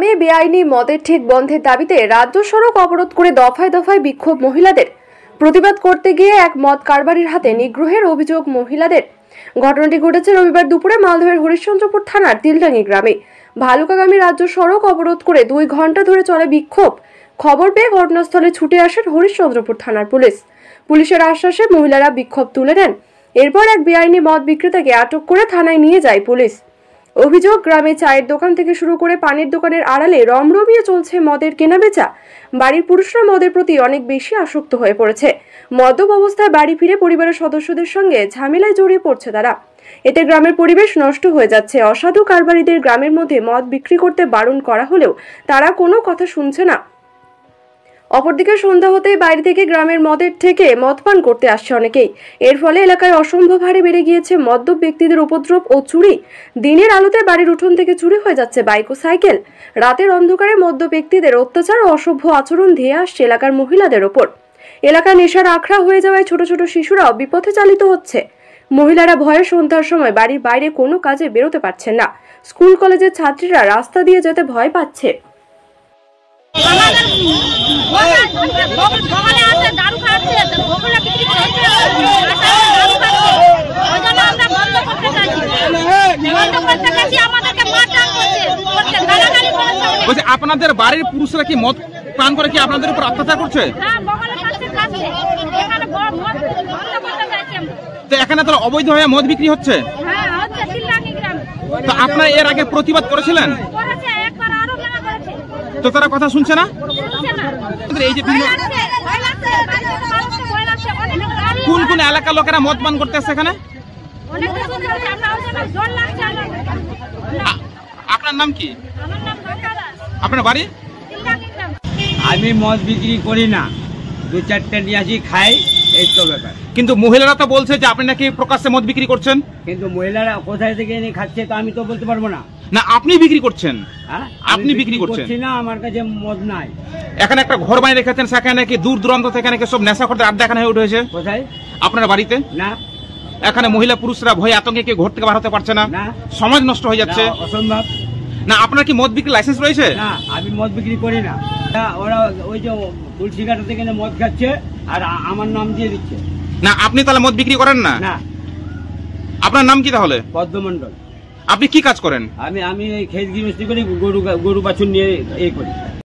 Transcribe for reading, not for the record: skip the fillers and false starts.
গ্রামে বেআইনি মদের ঠিক বন্ধের দাবিতে রাজ্য সড়ক অবরোধ করে দফায় দফায় বিক্ষোভ মহিলাদের। প্রতিবাদ করতে গিয়ে এক মদ কারবারির হাতে নিগ্রহের অভিযোগ মহিলাদের। ঘটনাটি ঘটেছে রবিবার দুপুরে মালদহের হরিশ্চন্দ্রপুর থানার তিলডাঙ্গি গ্রামে। ভালুকাগামী রাজ্য সড়ক অবরোধ করে 2 ঘন্টা ধরে চলে বিক্ষোভ। খবর পেয়ে ঘটনাস্থলে ছুটে আসেন হরিশ্চন্দ্রপুর থানার পুলিশ। পুলিশের আশ্বাসে মহিলারা বিক্ষোভ তুলে নেন। এরপর এক বেআইনি মদ বিক্রেতাকে আটক করে থানায় নিয়ে যায় পুলিশ। অভিযোগ, গ্রামে চায়ের দোকান থেকে শুরু করে পানির দোকানের আড়ালে রমরমিয়ে চলছে মদের কেনাবেচা। বাড়ির পুরুষরা মদের প্রতি অনেক বেশি আসক্ত হয়ে পড়েছে। মদ্যপ অবস্থায় বাড়ি ফিরে পরিবারের সদস্যদের সঙ্গে ঝামেলায় জড়িয়ে পড়ছে তারা। এতে গ্রামের পরিবেশ নষ্ট হয়ে যাচ্ছে। অসাধু কারবারিদের গ্রামের মধ্যে মদ বিক্রি করতে বারণ করা হলেও তারা কোনো কথা শুনছে না। অপরদিকে সন্ধ্যা হতেই বাইরে থেকে গ্রামের মদের থেকে মদ পান করতে আসছে অনেকেই। এর ফলে এলাকায় অসম্ভব হারে বেড়ে গিয়েছে মদ্যপ ব্যক্তিদের উপদ্রব ও চুরি। দিনের আলোতে বাড়ির উঠোন থেকে চুরি হয়ে যাচ্ছে বাইক ও সাইকেল। রাতের অন্ধকারে মদ্য ব্যক্তিদের অত্যাচার ও অসভ্য আচরণ ধেয়ে আসছে এলাকার মহিলাদের ওপর। এলাকা নেশার আখড়া হয়ে যাওয়ায় ছোট ছোট শিশুরাও বিপথে চালিত হচ্ছে। মহিলারা ভয়ে সন্ধ্যার সময় বাড়ির বাইরে কোনো কাজে বেরোতে পারছেন না। স্কুল কলেজের ছাত্রীরা রাস্তা দিয়ে যেতে ভয় পাচ্ছে। আপনাদের বাড়ির পুরুষরা কি মদ পান করে কি আপনাদের উপর অত্যাচার করছে? তো এখানে তো অবৈধ হয়ে মদ বিক্রি হচ্ছে। তো আপনারা এর আগে প্রতিবাদ করেছিলেন? তো তারা কথা শুনছে না। এই যে কোন কোন এলাকার লোকেরা মদ পান করতে আসছে এখানে? আপনার নাম কি? আপনার বাড়ি? আমি মদ বিক্রি করি না, 2-4টা নিয়ে আসি খাই, এই তো ব্যাপার। কিন্তু মহিলারা তো বলছে যে আপনি নাকি প্রকাশ্যে মদ বিক্রি করছেন। কিন্তু মহিলারা কোথায় থেকে এনে খাচ্ছে তো আমি তো বলতে পারবো না। না, আপনি বিক্রি করছেন। হ্যাঁ, আপনি বিক্রি করছেন না, আমার কাছে মদ নাই। এখানে একটা ঘর বানিয়ে রেখেছেন, সেখানে কি দূর দূরান্ত থেকে নাকি সব নেশাখোরদের আড্ডা এখানে হয়ে উঠেছে। কোথায়? আপনার বাড়িতে না। এখানে মহিলা পুরুষরা ভয়ে আতঙ্কে কি ঘর থেকে বার হতে পারছে না, সমাজ নষ্ট হয়ে যাচ্ছে। অসম্ভব। না, আপনার কি মদ বিক্রি লাইসেন্স রয়েছে? না, আমি মদ বিক্রি করি না। ওরা ওই যে তুলসীঘাটা থেকে মদ খাচ্ছে আর আমার নাম দিয়ে দিচ্ছে। না, আপনি তাহলে মদ বিক্রি করেন না? না। আপনার নাম কি তাহলে? পদ্মমণ্ডল। আপনি কি কাজ করেন? আমি এই ক্ষেত গৃহস্থী করি, গরু বাছুর নিয়ে এই করি।